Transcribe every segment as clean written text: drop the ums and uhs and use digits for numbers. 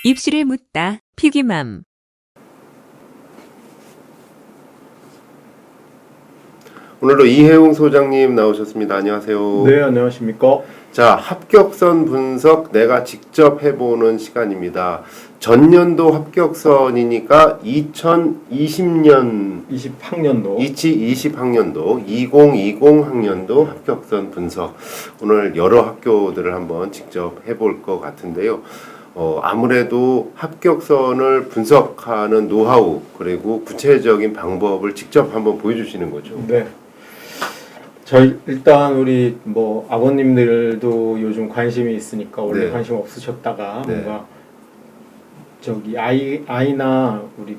입시를 묻다 피기맘. 오늘도 이혜웅 소장님 나오셨습니다. 안녕하세요. 네, 안녕하십니까. 자, 합격선 분석 내가 직접 해보는 시간입니다. 전년도 합격선이니까 2020년 20학년도 2020학년도 2020 학년도 합격선 분석, 오늘 여러 학교들을 한번 직접 해볼 것 같은데요. 아무래도 합격선을 분석하는 노하우 그리고 구체적인 방법을 직접 한번 보여주시는 거죠. 네. 저희 일단 우리 뭐 아버님들도 요즘 관심이 있으니까 원래 네. 관심 없으셨다가 네. 뭔가 저기 아이나 우리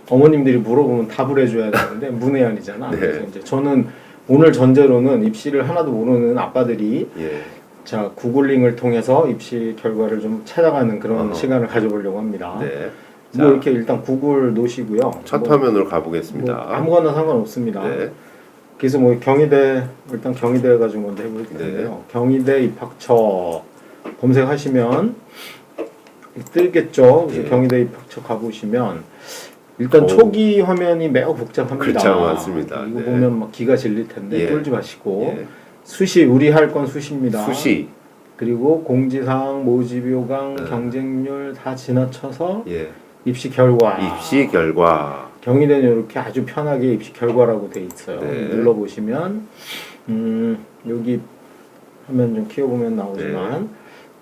어머님들이 물어보면 답을 해줘야 되는데 문외한이잖아. 네. 그래서 이제 저는 오늘 전제로는 입시를 하나도 모르는 아빠들이 예. 자 구글링을 통해서 입시 결과를 좀 찾아가는 그런 시간을 가져보려고 합니다. 네. 뭐 자, 이렇게 일단 구글 놓으시고요. 첫 뭐 화면으로 가보겠습니다. 뭐 아무거나 상관없습니다. 네. 그래서 뭐 경희대 일단 경희대 가지고 먼저 해볼 텐데요. 네. 경희대 입학처 검색하시면 뜨겠죠. 그래서 예. 경희대 입학처 가보시면 일단 오. 초기 화면이 매우 복잡합니다. 글자가 많습니다. 이거 네. 보면 막 기가 질릴 텐데 예. 쫄지 마시고 예. 수시 우리 할 건 수시입니다. 수시. 그리고 공지사항, 모집 요강, 네. 경쟁률 다 지나쳐서 예. 입시 결과. 입시 결과. 경희대는 이렇게 아주 편하게 입시 결과라고 돼 있어요. 네. 눌러보시면 여기 화면 좀 키워보면 나오지만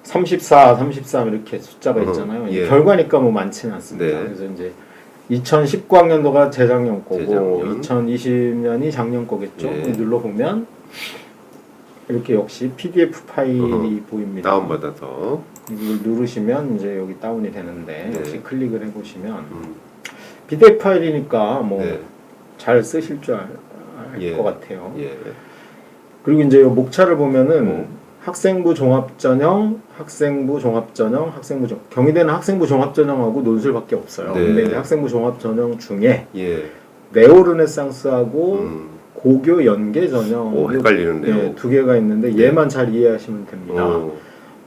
34, 33 이렇게 숫자가 있잖아요. 예. 결과니까 뭐 많지는 않습니다. 네. 그래서 이제 2019학년도가 재작년 거고 재작년. 2020년이 작년 거겠죠. 예. 눌러보면 이렇게 역시 PDF 파일이 보입니다. 다운받아서. 이걸 누르시면 이제 여기 다운이 되는데 네. 역시 클릭을 해보시면 PDF 파일이니까 뭐 잘 쓰실 줄 알 예. 것 같아요. 예. 그리고 이제 목차를 보면은 어. 학생부 종합전형, 학생부 종합전형, 경희대는 학생부 종합전형하고 논술밖에 없어요. 네. 근데 이제 학생부 종합전형 중에 예. 네오르네상스하고 고교 연계 전형 오, 헷갈리는데요. 네, 두 개가 있는데 얘만 잘 이해하시면 됩니다. 어.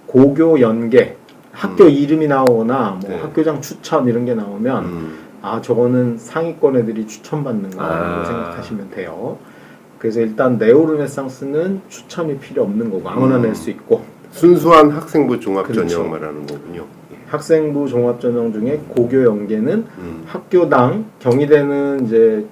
고교 연계 학교 이름이 나오거나 뭐 네. 학교장 추천 이런 게 나오면 아 저거는 상위권 애들이 추천받는 거라고 생각하시면 돼요. 그래서 일단 네오르네상스는 추천이 필요 없는 거고 아무나 낼 수 있고 순수한 학생부 종합 그렇죠. 전형 말하는 거군요. 학생부 종합전형 중에 고교 연계는 학교당 경희대는 이제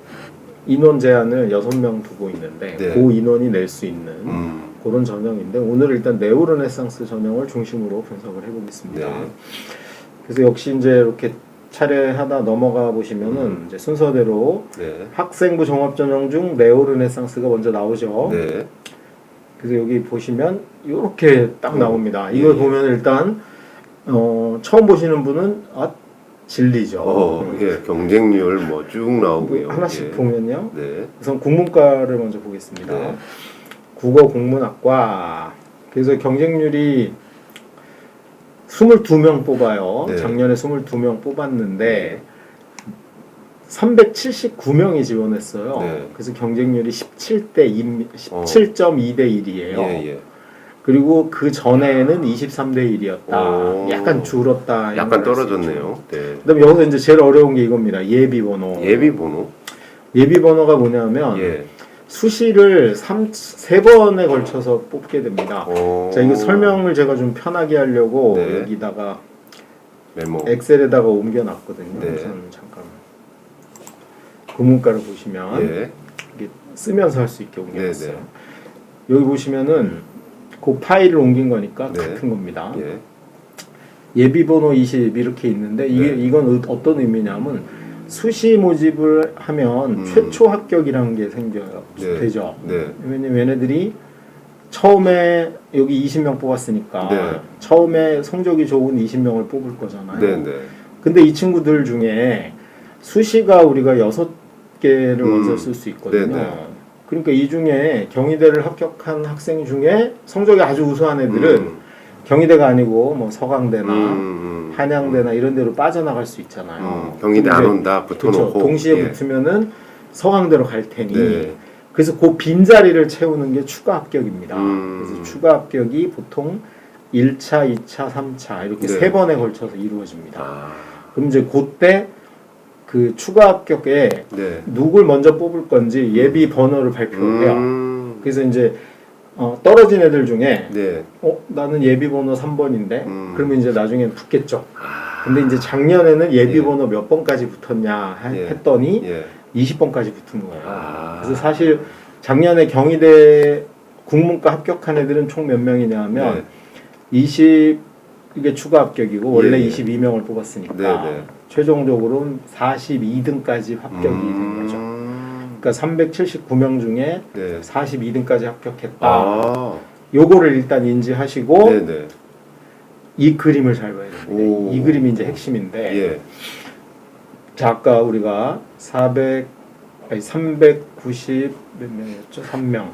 인원 제한을 6명 두고 있는데 네. 그 인원이 낼 수 있는 그런 전형인데 오늘 일단 네오르네상스 전형을 중심으로 분석을 해보겠습니다. 네. 그래서 역시 이제 이렇게 차례하다 넘어가 보시면은 이제 순서대로 네. 학생부 종합전형 중 네오르네상스가 먼저 나오죠. 네. 그래서 여기 보시면 이렇게 딱 나옵니다. 이걸 예. 보면 일단 처음 보시는 분은 진리죠. 예. 경쟁률 뭐 쭉 나오고요. 하나씩 예. 보면요. 네. 우선 국문과를 먼저 보겠습니다. 네. 국어 국문학과. 그래서 경쟁률이 22명 뽑아요. 네. 작년에 22명 뽑았는데 379명이 지원했어요. 네. 그래서 경쟁률이 17.2대 1이에요. 예, 예. 그리고 그 전에는 23대 1이었다. 오. 약간 줄었다. 약간 떨어졌네요. 네. 그다음에 여기서 이제 제일 어려운 게 이겁니다. 예비 번호. 예비 번호. 예비 번호가 뭐냐면 예. 수시를 3번에 걸쳐서 뽑게 됩니다. 오. 자, 이거 설명을 제가 좀 편하게 하려고 네. 여기다가 메모. 엑셀에다가 옮겨놨거든요. 네. 우선 잠깐 구문가를 보시면 예. 이게 쓰면서 할 수 있게 옮겨놨어요. 네, 여기 보시면은 그 파일을 옮긴 거니까 네. 같은 겁니다. 예. 예비번호 20 이렇게 있는데 이건 어떤 의미냐면 수시 모집을 하면 최초 합격이라는 게 되죠. 네. 왜냐면 얘네들이 처음에 여기 20명 뽑았으니까 네. 처음에 성적이 좋은 20명을 뽑을 거잖아요. 네, 네. 근데 이 친구들 중에 수시가 우리가 6개를 먼저 쓸 수 있거든요. 네, 네. 그러니까 이 중에 경희대를 합격한 학생 중에 성적이 아주 우수한 애들은 경희대가 아니고 뭐 서강대나 한양대나 이런 데로 빠져나갈 수 있잖아요. 경희대 안 온다 붙어놓고. 그렇죠. 동시에 예. 붙으면은 서강대로 갈 테니 네. 그래서 그 빈자리를 채우는 게 추가 합격입니다. 그래서 추가 합격이 보통 1차, 2차, 3차 이렇게 네. 3번에 걸쳐서 이루어집니다. 아, 그럼 이제 그때 그 추가 합격에 네. 누굴 먼저 뽑을 건지 예비 번호를 발표를 해요. 그래서 이제 떨어진 애들 중에 네. 나는 예비 번호 3번인데 그러면 이제 나중엔 붙겠죠. 아, 근데 이제 작년에는 예비 예. 번호 몇 번까지 붙었냐 예. 했더니 예. 20번까지 붙은 거예요. 아. 그래서 사실 작년에 경희대 국문과 합격한 애들은 총 몇 명이냐 하면 네. 20개 추가 합격이고 원래 예, 예. 22명을 뽑았으니까 네, 네. 최종적으로는 42등까지 합격이 된 거죠. 그러니까 379명 중에 네. 42등까지 합격했다. 아, 요거를 일단 인지하시고 네, 네. 이 그림을 잘 봐야 됩니다. 오. 이 그림이 이제 핵심인데 예. 자, 아까 우리가 390 몇 명이었죠? 3명.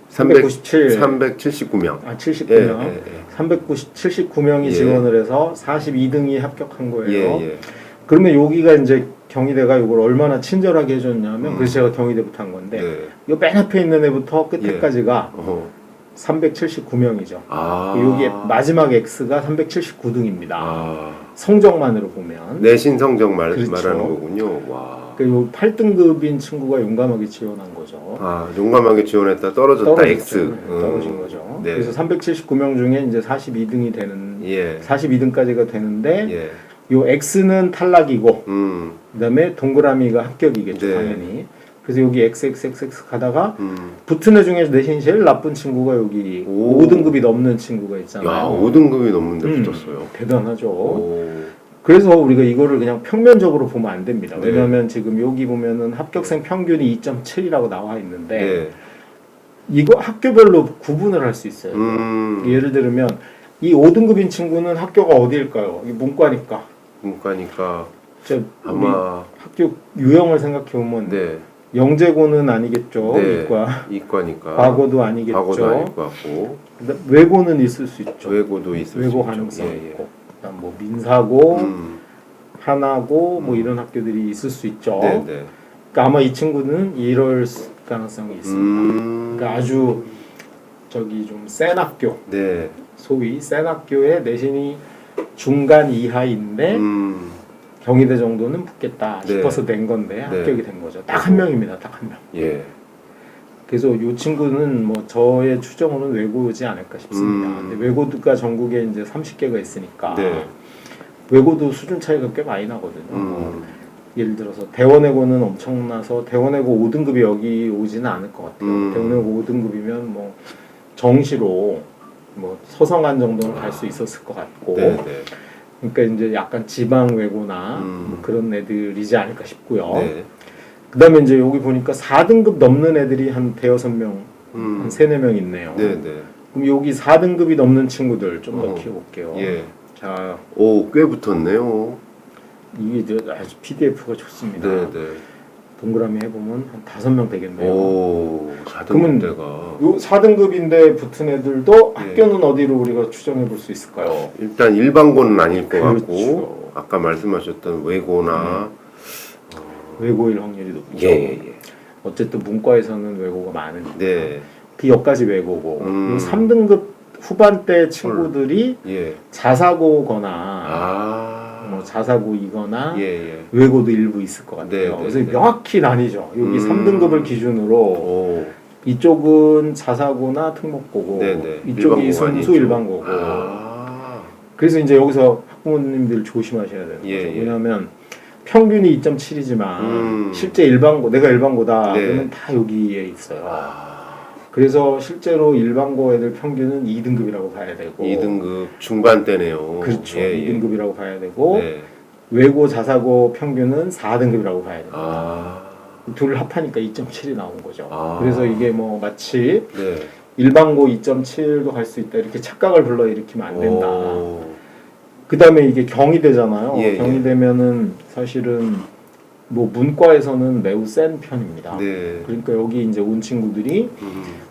397. 379명. 아, 79명. 예, 예, 예. 79명이 예. 지원을 해서 42등이 합격한 거예요. 예, 예. 그러면 여기가 이제 경희대가 이걸 얼마나 친절하게 해줬냐면 그래서 제가 경희대부터 한 건데 네. 이 맨 앞에 있는 애부터 끝에까지가 어허. 379명이죠. 아. 여기 마지막 X가 379등입니다. 아. 성적만으로 보면. 내신 성적 그렇죠. 말하는 거군요. 와. 그 요 8등급인 친구가 용감하게 지원한 거죠. 아, 용감하게 지원했다 떨어졌다 떨어졌죠. X. 네, 떨어진 거죠. 네. 그래서 379명 중에 이제 42등이 되는 예. 42등까지가 되는데 예. 요 X는 탈락이고 그다음에 동그라미가 합격이겠죠, 네. 당연히. 그래서 여기 XXXX 가다가 음. 붙은 애 중에 내신이 제일 나쁜 친구가 여기 오. 5등급이 넘는 친구가 있잖아요. 야, 5등급이 넘는데 붙었어요. 대단하죠. 오. 그래서 우리가 이거를 그냥 평면적으로 보면 안 됩니다. 네. 왜냐하면 지금 여기 보면은 합격생 평균이 2.7이라고 나와 있는데 네. 이거 학교별로 구분을 할 수 있어요. 예를 들면 이 5등급인 친구는 학교가 어디일까요? 이 문과니까. 문과니까 저 우리 아마 학교 유형을 생각해 보면 네. 영재고는 아니겠죠. 네. 이과. 이과니까 과고도 아니겠죠. 과거도 아닐 것 같고 그다음 외고는 있을 수 있죠. 외고도 있을 외고 수 가능성 있죠. 예, 예. 있고. 그다음 뭐 민사고, 음. 하나고 뭐 이런 학교들이 있을 수 있죠. 네, 네. 그러니까 아마 이 친구는 이럴 가능성이 있습니다. 그러니까 아주 저기 좀 센 학교, 네. 소위 센 학교의 내신이 중간 이하인데 경희대 정도는 붙겠다 네. 싶어서 낸 건데 합격이 된 거죠. 딱 한 명입니다. 딱 한 명. 예. 그래서 이 친구는 뭐 저의 추정으로는 외고지 않을까 싶습니다. 근데 외고가 전국에 이제 30개가 있으니까 네. 외고도 수준 차이가 꽤 많이 나거든요. 예를 들어서 대원외고는 엄청나서 대원외고 5등급이 여기 오지는 않을 것 같아요. 대원외고 5등급이면 뭐 정시로 뭐 서성한 정도는 갈 수 있었을 것 같고, 네, 네. 그러니까 이제 약간 지방 외고나 뭐 그런 애들이지 않을까 싶고요. 네. 그다음에 이제 여기 보니까 4등급 넘는 애들이 한 대여섯 명, 한 3-4명 있네요. 네, 네. 그럼 여기 4등급이 넘는 친구들 좀 더 키워볼게요. 예. 자, 오, 꽤 붙었네요. 이게 이제 아주 PDF가 좋습니다. 네, 네. 동그라미 해보면 한 5명 되겠네요. 오, 그러면 4등급대가 요 4등급인데 붙은 애들도 예. 학교는 어디로 우리가 추정해 볼 수 있을까요? 일단 일반고는 아닐 것 그렇죠. 같고 아까 말씀하셨던 외고나 외고일 확률이 높죠. 예, 예, 예. 어쨌든 문과에서는 외고가 많으니까. 네. 그 역까지 외고고. 음. 요 3등급 후반대 친구들이 예. 자사고거나 아. 뭐 자사고이거나 예, 예. 외고도 일부 있을 것 같아요. 네, 네, 그래서 네. 명확히 나뉘죠. 여기 3등급을 기준으로 오. 이쪽은 자사고나 특목고고 네, 네. 이쪽이 일반고가 순수 아니죠. 일반고고. 아. 그래서 이제 여기서 학부모님들 조심하셔야 되는 예, 거죠. 예. 왜냐하면 평균이 2.7이지만 실제 일반고 내가 일반고다 네. 그러면 다 여기에 있어요. 아. 그래서 실제로 일반고 애들 평균은 2등급이라고 봐야 되고 2등급 중반대네요. 그렇죠. 예, 예. 2등급이라고 봐야 되고 네. 외고 자사고 평균은 4등급이라고 봐야 됩니다. 아. 둘을 합하니까 2.7이 나온 거죠. 아. 그래서 이게 뭐 마치 네. 일반고 2.7도 갈 수 있다 이렇게 착각을 불러일으키면 안 된다. 오. 그 다음에 이게 경희대잖아요. 예, 예. 경희대면은 사실은 뭐 문과에서는 매우 센 편입니다. 네. 그러니까 여기 이제 온 친구들이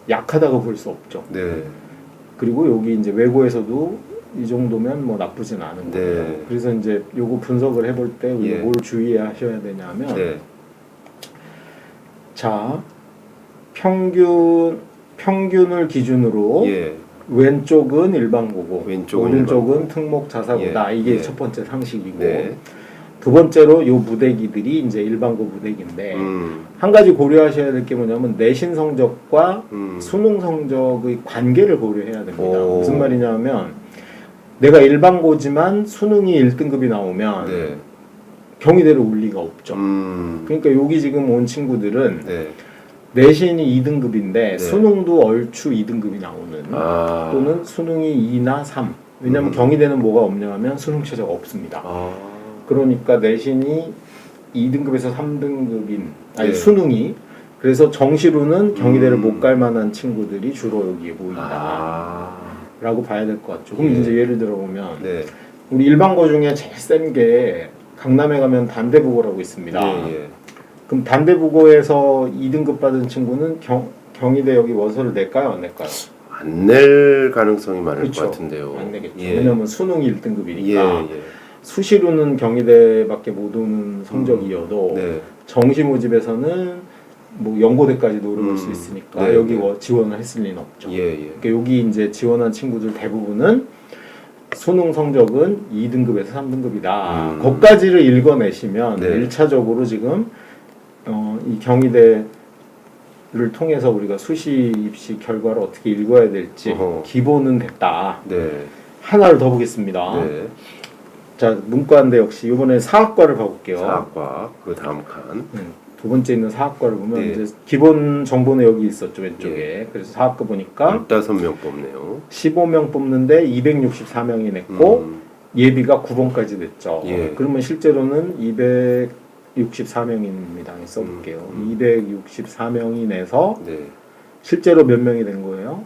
약하다고 볼 수 없죠. 네. 그리고 여기 이제 외고에서도 이 정도면 뭐 나쁘진 않은 네. 거예요. 그래서 이제 요거 분석을 해볼 때 우리가 예. 뭘 주의하셔야 되냐면 네. 자 평균을 기준으로 예. 왼쪽은 일반고고 왼쪽은 오른쪽은 일반고. 특목자사고다. 예, 이게 예. 첫 번째 상식이고 네. 두 번째로 요 무대기들이 이제 일반고 무대기인데 한 가지 고려하셔야 될 게 뭐냐면 내신 성적과 수능 성적의 관계를 고려해야 됩니다. 오. 무슨 말이냐면 내가 일반고지만 수능이 1등급이 나오면 네. 경희대를 올 리가 없죠. 음. 그러니까 여기 지금 온 친구들은 네. 내신이 2등급인데 네. 수능도 얼추 2등급이 나오는 아. 또는 수능이 2나 3. 왜냐하면 경희대는 뭐가 없냐 하면 수능 최저가 없습니다. 아. 그러니까 내신이 2등급에서 3등급인 아니 네. 수능이 그래서 정시로는 경희대를 못 갈 만한 친구들이 주로 여기에 모인다 아. 라고 봐야 될 것 같죠. 그럼 예. 이제 예를 들어 보면 네. 우리 일반고 중에 제일 센 게 강남에 가면 단대부고라고 있습니다. 예, 예. 그럼 단대부고에서 2등급 받은 친구는 경희대 여기 원서를 낼까요 안 낼까요? 안 낼 가능성이 많을 그렇죠. 것 같은데요. 안 내겠죠. 예. 왜냐면 수능이 1등급이니까 예, 예. 수시로는 경희대밖에 못 오는 성적이어도 네. 정시 모집에서는 뭐 연고대까지 노려볼 수 있으니까 네, 여기 네. 지원을 했을 리는 없죠. 예, 예. 그러니까 여기 이제 지원한 친구들 대부분은 수능 성적은 2등급에서 3등급이다. 거기까지를 읽어내시면 네. 1차적으로 지금 이 경희대를 통해서 우리가 수시 입시 결과를 어떻게 읽어야 될지 어허. 기본은 됐다. 네. 하나를 더 보겠습니다. 네. 자, 문과인데 역시 이번에 사학과를 봐볼게요. 사학과 그 다음 칸. 두 번째 있는 사학과를 보면 네. 이제 기본 정보는 여기 있었죠, 왼쪽에. 그래서 사학과 보니까 15명 뽑네요. 15명 뽑는데 264명이 냈고 예비가 9번까지 냈죠. 예. 그러면 실제로는 264명입니다. 써볼게요. 264명이 내서 네. 실제로 몇 명이 된 거예요?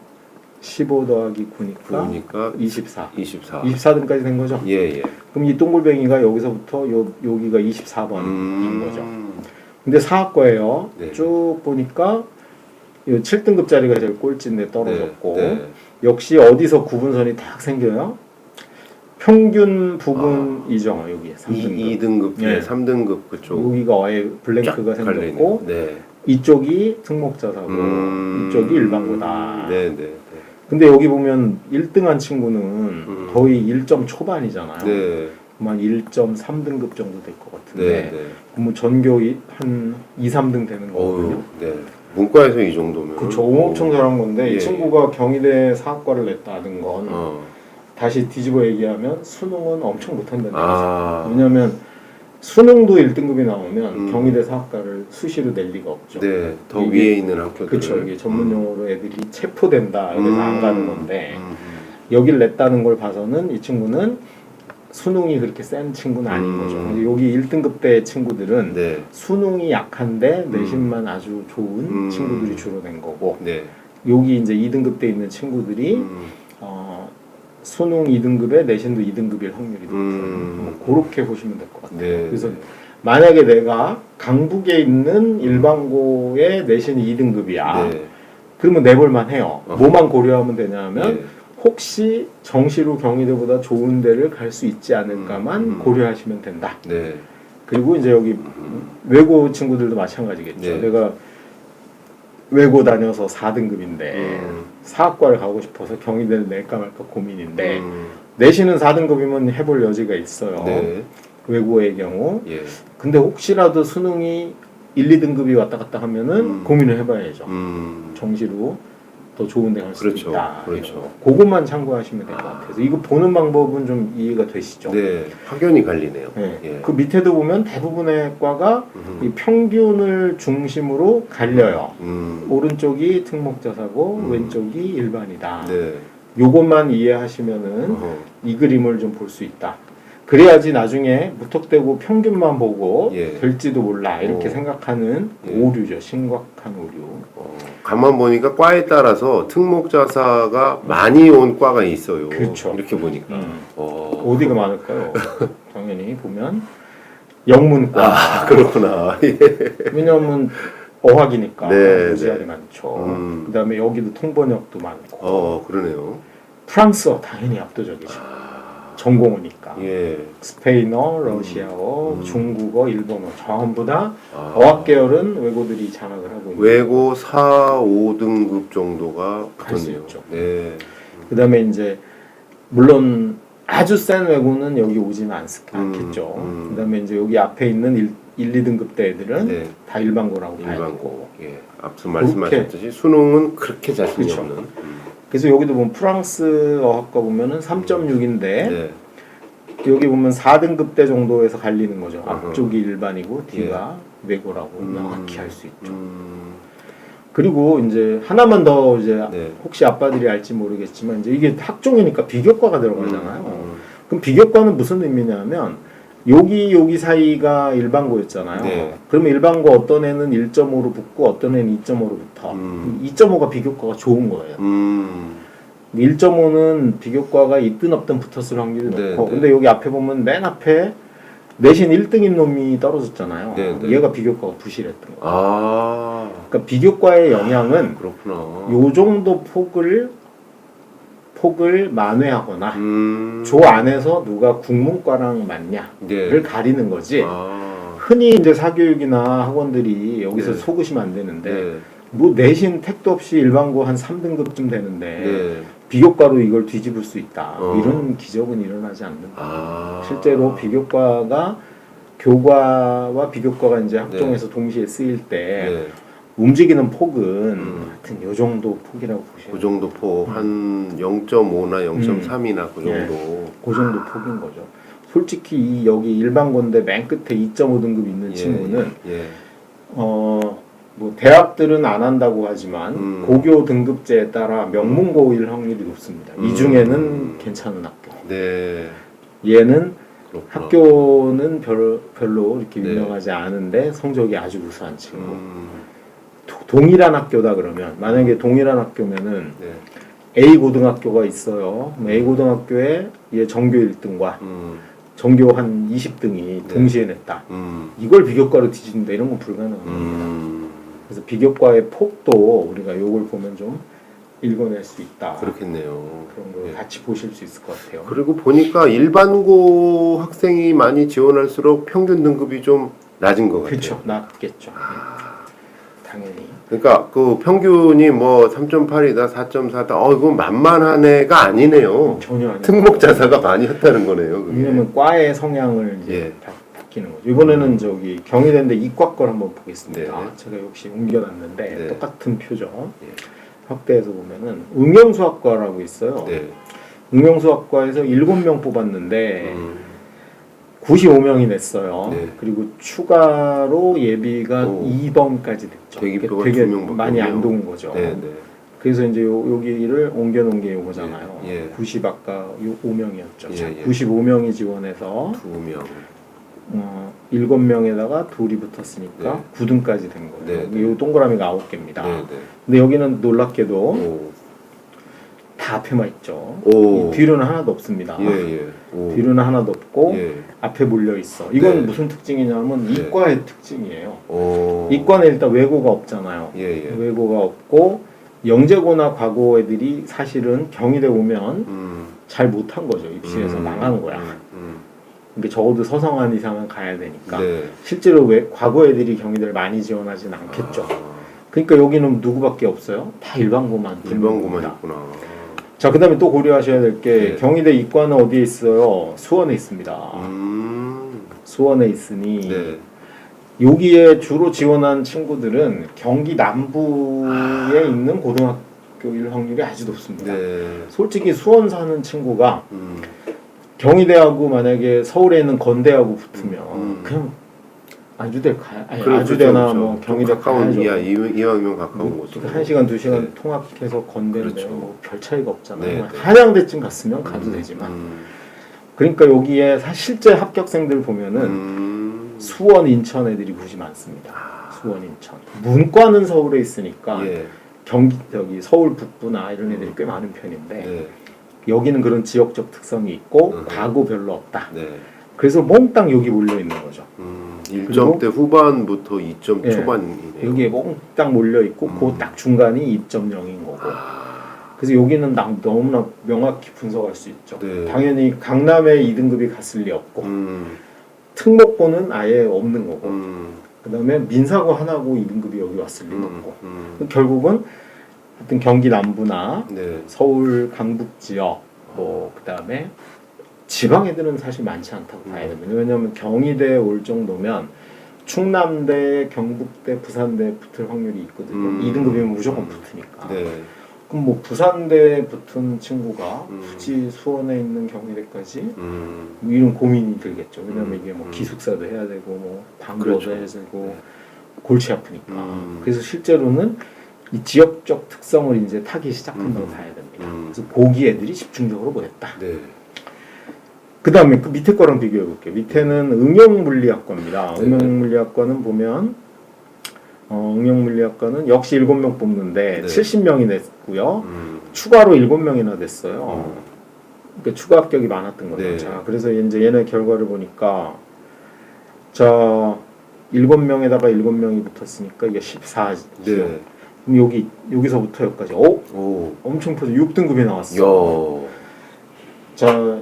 15 더하기 9니까 그러니까 24. 24. 24등까지 된 거죠. 예, 예. 그럼 이 동글뱅이가 여기서부터 여기가 24번인 거죠. 음. 근데 사학과예요. 네. 쭉 보니까 이 7등급짜리가 제일 꼴찌인데 떨어졌고 네. 네. 역시 어디서 구분선이 딱 생겨요? 평균 부분이죠. 여기에 3등급. 2등급, 예. 3등급 그쪽. 여기가 아예 블랭크가 쫙 갈려있네요. 생겼고 네. 이쪽이 특목자사고 이쪽이 일반고다. 네, 네, 네. 근데 여기 보면 1등한 친구는 거의 1점 초반이잖아요. 네. 한 1.3등급 정도 될 것 같은데 네, 네. 그러면 전교 한 2, 3등 되는 거거든요. 어우, 네. 문과에서 이 정도면. 그쵸. 엄청 잘한 건데 예. 이 친구가 경희대 사학과를 냈다는 건 다시 뒤집어 얘기하면 수능은 엄청 못한다는 얘기죠. 아. 왜냐하면 수능도 1등급이 나오면 경희대 사학과를 수시로 낼 리가 없죠. 네. 더 이게- 위에 있는 학교들. 그렇죠. 이게 전문 용어로 애들이 체포된다. 그래서 안 가는 건데 음. 여기를 냈다는 걸 봐서는 이 친구는 수능이 그렇게 센 친구는 아닌 거죠. 근데 여기 1등급 대 친구들은 네. 수능이 약한데 내신만 아주 좋은 친구들이 주로 낸 거고 네. 여기 이제 2등급 대 있는 친구들이 수능 2등급에 내신도 2등급일 확률이 높아요. 그렇게 보시면 될 것 같아요. 네. 그래서 만약에 내가 강북에 있는 일반고의 내신이 2등급이야. 네. 그러면 내볼만 해요. 뭐만 고려하면 되냐면 네. 혹시 정시로 경희대보다 좋은 데를 갈 수 있지 않을까만 고려하시면 된다. 네. 그리고 이제 여기 외고 친구들도 마찬가지겠죠. 네. 내가 외고 다녀서 4등급인데 사학과를 가고 싶어서 경희대를 낼까 말까 고민인데 내신은 4등급이면 해볼 여지가 있어요. 네. 외고의 경우. 예. 근데 혹시라도 수능이 1, 2등급이 왔다 갔다 하면은 고민을 해봐야죠. 정시로 더 좋은 데 갈 수도 그렇죠. 있다. 그렇죠. 그것만 참고하시면 될 것 같아요. 그래서 이거 보는 방법은 좀 이해가 되시죠? 네. 확연히 갈리네요. 네. 예. 그 밑에도 보면 대부분의 과가 이 평균을 중심으로 갈려요. 오른쪽이 특목자사고 왼쪽이 일반이다. 네. 요것만 이해하시면은 어허. 이 그림을 좀 볼 수 있다. 그래야지 나중에 무턱대고 평균만 보고 예. 될지도 몰라 이렇게 오. 생각하는 예. 오류죠. 심각한 오류. 가만 보니까 과에 따라서 특목자사가 많이 온 과가 있어요. 그렇죠. 이렇게 보니까. 어디가 많을까요? 당연히 보면 영문과. 아, 그렇구나. 예. 왜냐하면 어학이니까 네, 무지하게 네. 많죠. 그다음에 여기도 통번역도 많고. 그러네요. 프랑스어 당연히 압도적이죠. 전공어니까. 예. 스페인어, 러시아어, 중국어, 일본어 전부 다 아. 어학 계열은 외고들이 장악을 하고 있는. 외고 4, 5등급 정도가 할수 붙었네요. 있죠. 네. 그다음에 이제 물론 아주 센 외고는 여기 오지는 않겠죠. 그다음에 이제 여기 앞에 있는 1, 2등급대 애들은 네. 다 일반고라고 봐야 되고. 일반고. 예. 앞서 말씀하셨듯이 수능은 그렇게 자신이 그쵸. 없는. 그래서 여기도 보면 프랑스 어학과 보면은 3.6인데 네. 여기 보면 4등급대 정도에서 갈리는 거죠. 앞쪽이 일반이고 뒤가 예. 외고라고 명확히 할 수 있죠. 그리고 이제 하나만 더 이제 네. 혹시 아빠들이 알지 모르겠지만 이제 이게 학종이니까 비교과가 들어가잖아요. 그럼 비교과는 무슨 의미냐면 여기 사이가 일반고였잖아요. 네. 그러면 일반고 어떤 애는 1.5로 붙고 어떤 애는 2.5로 붙어. 2.5가 비교과가 좋은 거예요. 1.5는 비교과가 있든 없든 붙었을 확률이 네, 높고 네. 근데 여기 앞에 보면 맨 앞에 내신 1등인 놈이 떨어졌잖아요. 네, 네. 얘가 비교과가 부실했던 거예요. 아, 그러니까 비교과의 영향은 그렇구나. 요 정도 폭을 만회하거나 음. 조 안에서 누가 국문과랑 맞냐를 네. 가리는 거지. 아. 흔히 이제 사교육이나 학원들이 여기서 네. 속으시면 안 되는데 네. 뭐 내신 택도 없이 일반고 한 3등급쯤 되는데 네. 비교과로 이걸 뒤집을 수 있다. 어. 이런 기적은 일어나지 않는다. 아. 실제로 비교과가 교과와 비교과가 이제 학종에서 동시에 쓰일 때 네. 움직이는 폭은 하여튼 요 정도 폭이라고 보시면 그 정도 폭, 한 0.5나 0.3이나 그 예. 정도. 그 정도 폭인 거죠. 솔직히 이 여기 일반고인데 맨 끝에 2.5등급 있는 예, 친구는 예. 뭐 대학들은 안 한다고 하지만 고교 등급제에 따라 명문고일 확률이 높습니다. 이 중에는 괜찮은 학교. 네. 얘는 그렇구나. 학교는 별로 이렇게 네. 유명하지 않은데 성적이 아주 우수한 친구. 동일한 학교다 그러면 만약에 동일한 학교면은 네. A 고등학교가 있어요. 그럼 A 고등학교에 얘 전교 1등과 전교 한 20등이 동시에 냈다. 이걸 비교과로 뒤진다 이런 건 불가능한 겁니다. 그래서 비교과의 폭도 우리가 요걸 보면 좀 읽어낼 수 있다. 그렇겠네요. 그런 걸 예. 같이 보실 수 있을 것 같아요. 그리고 보니까 일반고 학생이 많이 지원할수록 평균 등급이 좀 낮은 것 같아요. 그렇죠. 낮겠죠. 당연히. 그러니까 그 평균이 뭐 3.8이다, 4.4다. 이건 만만한 애가 아니네요. 전혀 아니에요. 특목자사가 많이 했다는 거네요. 그게. 왜냐면 과의 성향을 이제 예. 바뀌는 거죠. 이번에는 저기 경희대인데 이과 걸 한번 보겠습니다. 네. 제가 역시 옮겨놨는데 네. 똑같은 표죠. 예. 확대해서 보면은 응용수학과라고 있어요. 네. 응용수학과에서 7명 뽑았는데 95명이 냈어요. 네. 그리고 추가로 예비가 오. 2번까지 됐죠. 대기표가 되게 2명밖에 많이 안 없네요. 도운 거죠. 네, 네. 그래서 이제 여기를 옮겨놓은 게 요거잖아요. 예, 예. 90 아까 5명이었죠. 예, 예. 95명이 지원해서 2명. 7명에다가 둘이 붙었으니까 네. 9등까지 된 거예요. 네, 네. 이 동그라미가 9개입니다. 네, 네. 근데 여기는 놀랍게도 오. 다 앞에만 있죠. 오. 이 뒤로는 하나도 없습니다. 예, 예. 오. 뒤로는 하나도 없고 예. 앞에 몰려 있어. 이건 네. 무슨 특징이냐면 네. 이과의 특징이에요. 오. 이과는 일단 외고가 없잖아요. 예, 예. 외고가 없고 영재고나 과고 애들이 사실은 경희대 오면 잘 못한 거죠. 입시에서 망한 거야. 그러니까 적어도 서성한 이상은 가야 되니까. 네. 실제로 과거 애들이 경희대를 많이 지원하진 않겠죠. 그러니까 여기는 누구밖에 없어요? 다 일반고만. 일반고만 있구나. 자, 그다음에 또 고려하셔야 될 게 네. 경희대 이과는 어디에 있어요? 수원에 있습니다. 수원에 있으니 네. 여기에 주로 지원한 친구들은 경기 남부에 있는 고등학교일 확률이 아주 높습니다. 네. 솔직히 수원 사는 친구가 경희대하고 만약에 서울에 있는 건대하고 붙으면 그냥 아주대 가야 아주대나 그렇죠. 뭐 경희대 가까운 가야죠. 이왕이면 가까운 곳으로. 1시간 2시간 네. 통학해서 건대인데 그렇죠. 뭐 별 차이가 없잖아요. 네, 네. 한양대쯤 갔으면 가도 되지만 그러니까 여기에 실제 합격생들 보면은 수원 인천 애들이 굳이 많습니다. 수원 인천 문과는 서울에 있으니까 예. 저기 서울 북부나 이런 애들이 꽤 많은 편인데 네. 여기는 그런 지역적 특성이 있고 과고 별로 없다. 네. 그래서 몽땅 여기 몰려 있는 거죠. 1점대 후반부터 2점 예. 초반이네요. 여기에 몽땅 몰려 있고 그 딱 중간이 2.0인 거고. 그래서 여기는 너무나 명확히 분석할 수 있죠. 네. 당연히 강남에 2등급이 갔을 리 없고 특목고는 아예 없는 거고 그다음에 민사고 하나고 2등급이 여기 왔을 리는 없고 결국은 하여튼 경기 남부나 네. 서울 강북 지역 뭐 그다음에 지방 애들은 사실 많지 않다고 봐야 됩니다. 왜냐하면 경희대 올 정도면 충남대, 경북대, 부산대 붙을 확률이 있거든요. 2등급이면 무조건 붙으니까. 네. 그럼 뭐 부산대 붙은 친구가 굳이 수원에 있는 경희대까지 이런 고민이 들겠죠. 왜냐면 이게 뭐 기숙사도 해야 되고 뭐 방과도 그렇죠. 해야 되고 골치 아프니까. 그래서 실제로는 이 지역적 특성을 이제 타기 시작한다고 봐야 됩니다. 그래서 보기 애들이 집중적으로 보였다. 네. 그 다음에 그 밑에 거랑 비교해 볼게요. 밑에는 응용물리학과입니다. 네. 응용물리학과는 보면 응용물리학과는 역시 7명 뽑는데 네. 70명이 냈고요. 추가로 7명이나 됐어요. 그러니까 추가 합격이 많았던 거죠. 네. 자, 그래서 이제 얘네 결과를 보니까 자 7명에다가 7명이 붙었으니까 이게 14죠. 네. 그럼 여기서부터 여기까지 오. 엄청 커서 6등급이 나왔어. 야. 자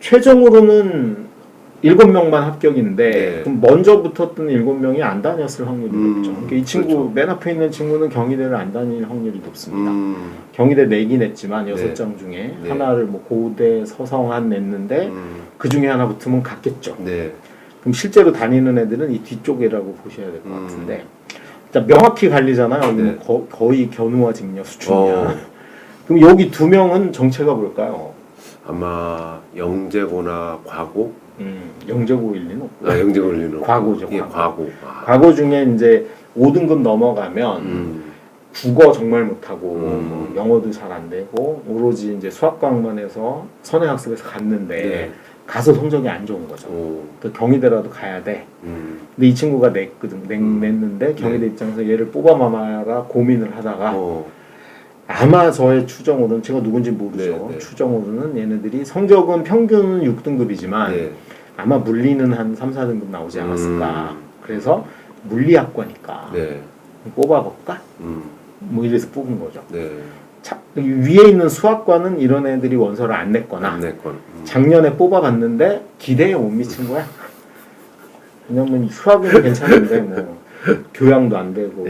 최종으로는 7명만 합격인데 네. 그럼 먼저 붙었던 7명이 안 다녔을 확률이 높죠. 그러니까 이 친구 그렇죠. 맨 앞에 있는 친구는 경희대를 안 다닐 확률이 높습니다. 경희대 4기 냈지만 6장 중에 네. 하나를 뭐 고대, 서성한 냈는데 그 중에 하나 붙으면 갔겠죠. 네. 그럼 실제로 다니는 애들은 이 뒤쪽이라고 보셔야 될 것 같은데 자, 명확히 갈리잖아요. 네. 거의 견우와 직녀 수준이야. 그럼 여기 2명은 정체가 뭘까요? 아마 영재고나 과고? 영재고 일리는 없고 영재고 일리는 과고죠. 예, 과고. 과고. 과거 중에 이제 5등급 넘어가면 국어 정말 못하고 뭐 영어도 잘 안 되고 오로지 이제 수학과학만 해서 선행학습에서 갔는데 네. 가서 성적이 안 좋은 거죠. 그 경희대라도 가야 돼. 근데 이 친구가 냈는데 경희대 입장에서 얘를 뽑아마마가 고민을 하다가 아마 저의 추정으로는 제가 누군지 모르죠. 네. 추정으로는 얘네들이 성적은 평균은 6등급이지만 네. 아마 물리는 한 3, 4등급 나오지 않았을까. 그래서 물리학과니까 네. 뽑아볼까? 뭐 이래서 뽑은 거죠. 네. 자, 위에 있는 수학과는 이런 애들이 원서를 안 냈거나 안 냈건. 작년에 뽑아봤는데 기대에 못 미친 거야. 왜냐면 수학은 괜찮은데 뭐 교양도 안 되고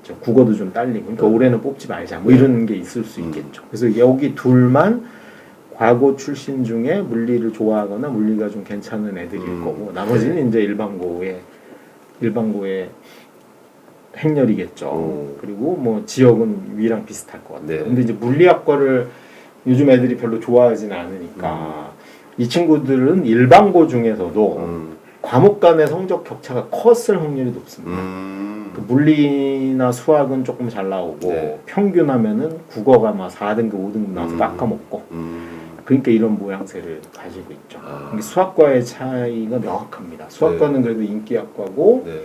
저 국어도 좀 딸리고 그러니까 올해는 뽑지 말자 뭐 이런 게 있을 수 있겠죠. 그래서 여기 둘만 과고 출신 중에 물리를 좋아하거나 물리가 좀 괜찮은 애들일 거고 나머지는 이제 일반고의 행렬이겠죠. 그리고 뭐 지역은 위랑 비슷할 것 같아요. 네. 근데 이제 물리학과를 요즘 애들이 별로 좋아하지는 않으니까 이 친구들은 일반고 중에서도 과목 간의 성적 격차가 컸을 확률이 높습니다. 그 물리나 수학은 조금 잘 나오고 네. 평균하면은 국어가 막 4등급, 5등급 나와서 깎아먹고 그러니까 이런 모양새를 가지고 있죠. 그러니까 수학과의 차이가 명확합니다. 수학과는 그래도 인기학과고 네.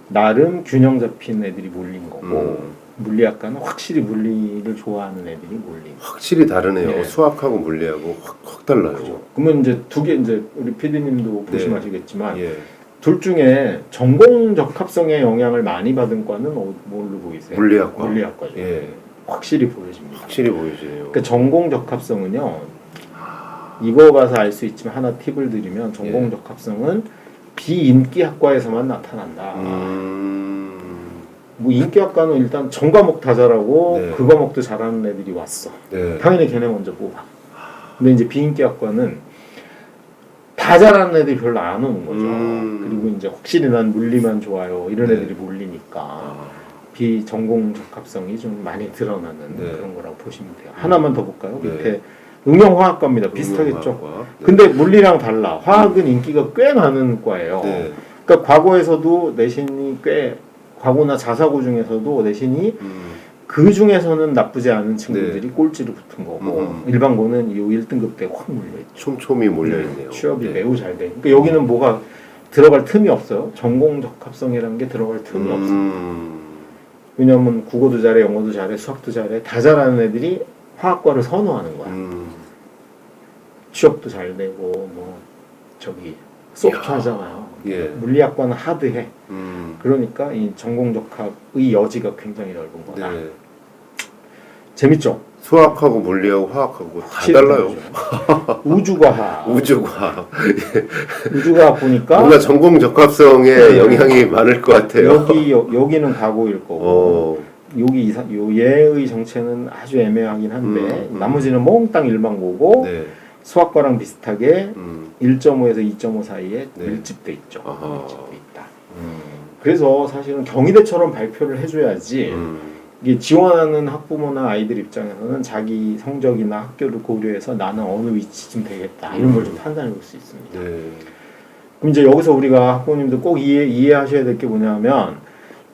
나름 균형 잡힌 애들이 몰린 거고 물리학과는 확실히 물리를 좋아하는 애들이 몰린. 확실히 다르네요. 네. 수학하고 물리하고 확 달라요. 그죠. 그러면 이제 두 개 이제 우리 PD님도 보시면 아시겠지만 예. 둘 중에 전공 적합성에 영향을 많이 받은 과는 뭘로 보이세요? 물리학과. 물리학과죠. 예. 확실히 보여집니다. 확실히 보여지네요. 그러니까 전공 적합성은요. 이거 봐서 알 수 있지만 하나 팁을 드리면 전공 예. 적합성은 비인기 학과에서만 나타난다. 뭐 인기학과는 일단 전 과목 다 잘하고 네. 그 과목도 잘하는 애들이 왔어. 네. 당연히 걔네 먼저 뽑아. 근데 이제 비인기학과는 다 잘하는 애들이 별로 안 오는 거죠. 그리고 이제 확실히 난 물리만 좋아요. 이런 네. 애들이 몰리니까 비전공 적합성이 좀 많이 드러나는 네. 그런 거라고 보시면 돼요. 하나만 더 볼까요? 네. 밑에 응용화학과입니다. 비슷하겠죠. 응용화학과. 네. 근데 물리랑 달라. 화학은 인기가 꽤 많은 과예요. 네. 그러니까 과거에서도 내신이 꽤 과거나 자사고 중에서도 내신이 그 중에서는 나쁘지 않은 친구들이 꼴찌로 붙은 거고 일반고는 이 1등급 때 확 몰려있죠. 촘촘히 몰려있네요. 취업이 네. 매우 잘 돼. 그러니까 여기는 뭐가 들어갈 틈이 없어요. 전공 적합성이라는 게 들어갈 틈이 없습니다. 왜냐하면 국어도 잘해, 영어도 잘해, 수학도 잘해. 다 잘하는 애들이 화학과를 선호하는 거야. 취업도 잘 되고 뭐 저기 소프트하잖아요. 예. 물리학과는 하드해. 그러니까 이 전공 적합의 여지가 굉장히 넓은 거다. 네. 재밌죠? 수학하고 물리하고 화학하고 다 확실히 달라요. 다르죠. 우주과학. 우주과학. 우주과학 보니까 뭔가 전공 적합성에 네. 영향이 많을 것 같아요. 여기는 과고일 거고 요 얘의 정체는 아주 애매하긴 한데 나머지는 몽땅 일반고고 네. 수학과랑 비슷하게 1.5에서 2.5 사이에 네. 밀집돼 있죠. 아하. 밀집돼 있다. 그래서 사실은 경희대처럼 발표를 해줘야지 이게 지원하는 학부모나 아이들 입장에서는 자기 성적이나 학교를 고려해서 나는 어느 위치쯤 되겠다 이런 걸 좀 판단해 볼 수 있습니다. 네. 그럼 이제 여기서 우리가 학부모님들 꼭 이해하셔야 될 게 뭐냐면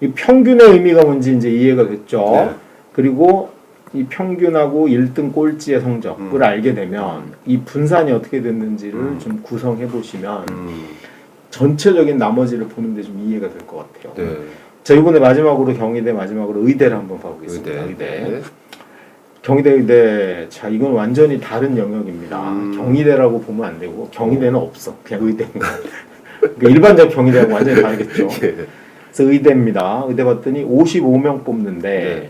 이 평균의 의미가 뭔지 이제 이해가 됐죠. 네. 그리고 이 평균하고 1등 꼴찌의 성적을 알게 되면 이 분산이 어떻게 됐는지를 좀 구성해 보시면 전체적인 나머지를 보는데 좀 이해가 될 것 같아요. 네. 자, 이번에 마지막으로 경희대, 마지막으로 의대를 한번 봐보겠습니다. 의대. 네. 경희대, 의대. 자, 이건 완전히 다른 영역입니다. 경희대라고 보면 안 되고 경희대는 없어. 그냥 의대입니다. 그러니까 일반적 경희대하고 완전히 다르겠죠. 예. 그래서 의대입니다. 의대 봤더니 55명 뽑는데 네.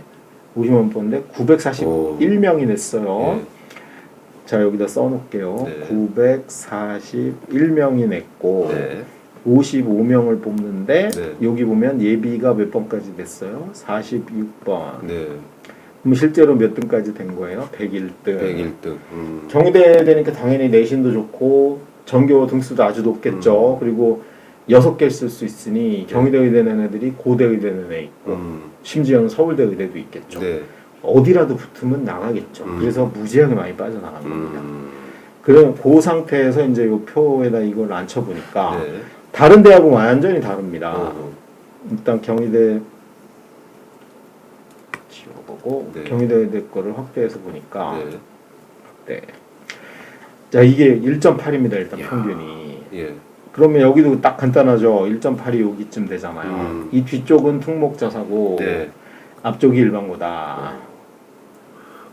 55명 뽑는데 941명이 냈어요. 네. 자, 여기다 써놓을게요. 네. 941명이 냈고 네. 55명을 뽑는데 네. 여기 보면 예비가 몇 번까지 됐어요? 46번. 네. 그럼 실제로 몇 등까지 된 거예요? 101등. 101등. 경희대 되니까 당연히 내신도 좋고 전교 등수도 아주 높겠죠. 그리고 6개 쓸 수 있으니 경희대 의대 낸 애들이 고대 의대 낸 애 있고 심지어는 서울대 의대도 있겠죠. 네. 어디라도 붙으면 나가겠죠. 그래서 무지하게 많이 빠져나간 겁니다. 그럼 그 상태에서 이제 이 표에다 이걸 앉혀보니까 네. 다른 대학은 완전히 다릅니다. 일단 경희대 지워보고 네. 경희대 의대 거를 확대해서 보니까 네. 네. 자, 이게 1.8입니다. 일단 이야. 평균이. 예. 그러면 여기도 딱 간단하죠. 1.8이 여기쯤 되잖아요. 이 뒤쪽은 특목자사고 네. 앞쪽이 일반고다.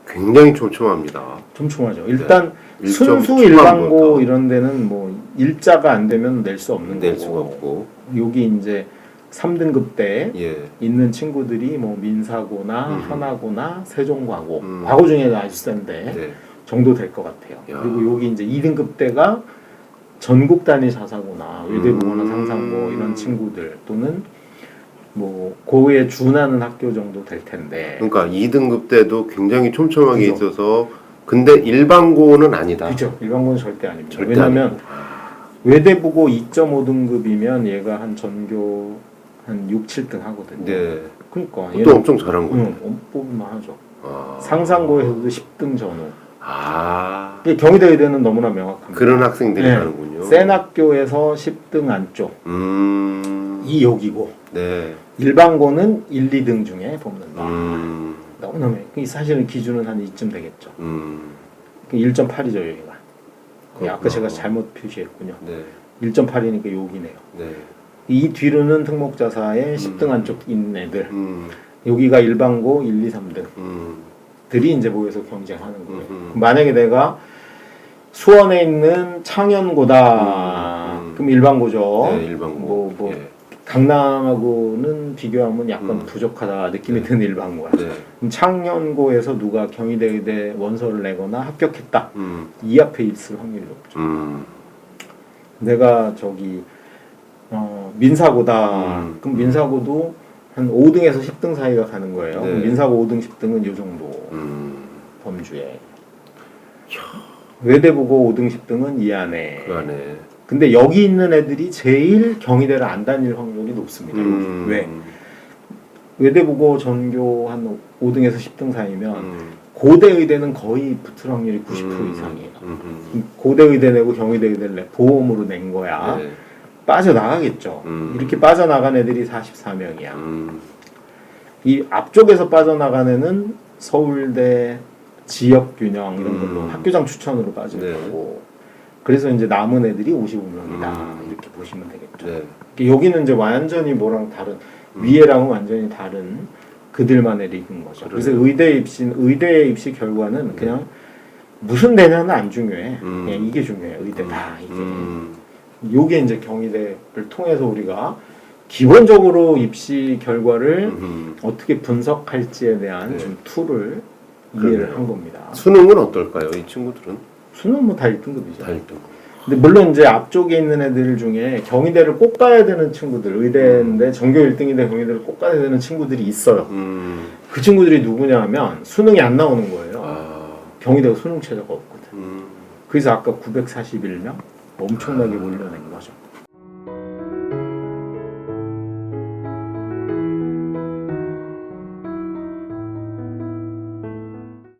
굉장히 촘촘합니다. 촘촘하죠. 일단 네. 순수 1.7 일반고 부터. 이런 데는 뭐 일자가 안 되면 낼 수 없는 낼 거고. 수가 없고. 여기 이제 3등급 때 예. 있는 친구들이 뭐 민사고나 하나고나 세종과고 음. 과고 중에는 아주 센데 네. 정도 될 것 같아요. 야. 그리고 여기 이제 2등급 때가 전국 단위 자사고나 외대부고나 상상고 이런 친구들 또는 뭐 고에 준하는 학교 정도 될 텐데. 그러니까 2등급 때도 굉장히 촘촘하게 그죠. 있어서 근데 일반고는 아니다. 그죠. 일반고는 절대 아닙니다. 절대 왜냐하면 아니고. 외대부고 2.5등급이면 얘가 한 전교 한 6, 7등 하거든요. 네. 그러니까 또 엄청 잘한 거예요. 뽑을만 하죠. 아. 상상고에서도 10등 전후. 아. 이게 경희대 의대는 너무나 명확합니다. 그런 학생들이 네. 가는군요. 센 학교에서 10등 안쪽 이 여기고 네. 일반고는 1, 2등 중에 뽑는다. 너무너무 사실은 기준은 한 이쯤 되겠죠. 1.8이죠 여기가. 아까 제가 잘못 표시했군요. 네. 1.8이니까 여기네요. 네. 이 뒤로는 특목자사에 10등 안쪽 있는 애들. 음. 여기가 일반고 1, 2, 3등. 들이 이제 모여서 경쟁하는 거예요. 만약에 내가 수원에 있는 창연고다. 그럼 일반고죠. 네, 일반고. 예. 강남하고는 비교하면 약간 부족하다 느낌이 드는 일반고야. 네. 그럼 창연고에서 누가 경희대 의대 원서를 내거나 합격했다. 이 앞에 있을 확률이 높죠. 내가 저기 민사고다. 그럼 민사고도 한 5등에서 10등 사이가 가는 거예요. 네. 민사고 5등, 10등은 요 정도 범주에. 외대부고 5등, 10등은 이 안에. 그 안에. 근데 여기 있는 애들이 제일 경희대를 안 다닐 확률이 높습니다. 왜? 외대부고 전교 한 5등에서 10등 사이면 고대 의대는 거의 붙을 확률이 90% 이상이에요. 고대 의대 내고 경희대 의대를 내 보험으로 낸 거야. 네. 빠져나가겠죠. 이렇게 빠져나간 애들이 44명이야. 이 앞쪽에서 빠져나간 애는 서울대 지역균형 이런 걸로 학교장 추천으로 빠질 네. 거고. 그래서 이제 남은 애들이 55명이다. 이렇게 보시면 되겠죠. 네. 여기는 이제 완전히 뭐랑 다른 위에랑은 완전히 다른 그들만의 리그인 거죠. 그래서 의대 입시 결과는 그냥 무슨 대냐는 안 중요해. 그냥 이게 중요해. 의대다. 이게. 요게 이제 경희대를 통해서 우리가 기본적으로 입시 결과를 어떻게 분석할지에 대한 좀 툴을 이해를 한 겁니다. 수능은 어떨까요? 이 친구들은? 수능 뭐 다 1등급이죠. 다 1등. 근데 물론 이제 앞쪽에 있는 애들 중에 경희대를 꼭 가야 되는 친구들, 의대인데 전교 1등인데 경희대를 꼭 가야 되는 친구들이 있어요. 그 친구들이 누구냐 하면 수능이 안 나오는 거예요. 아, 경희대가 수능 최저가 없거든. 음. 그래서 아까 941명 엄청나게 몰려낸 거죠.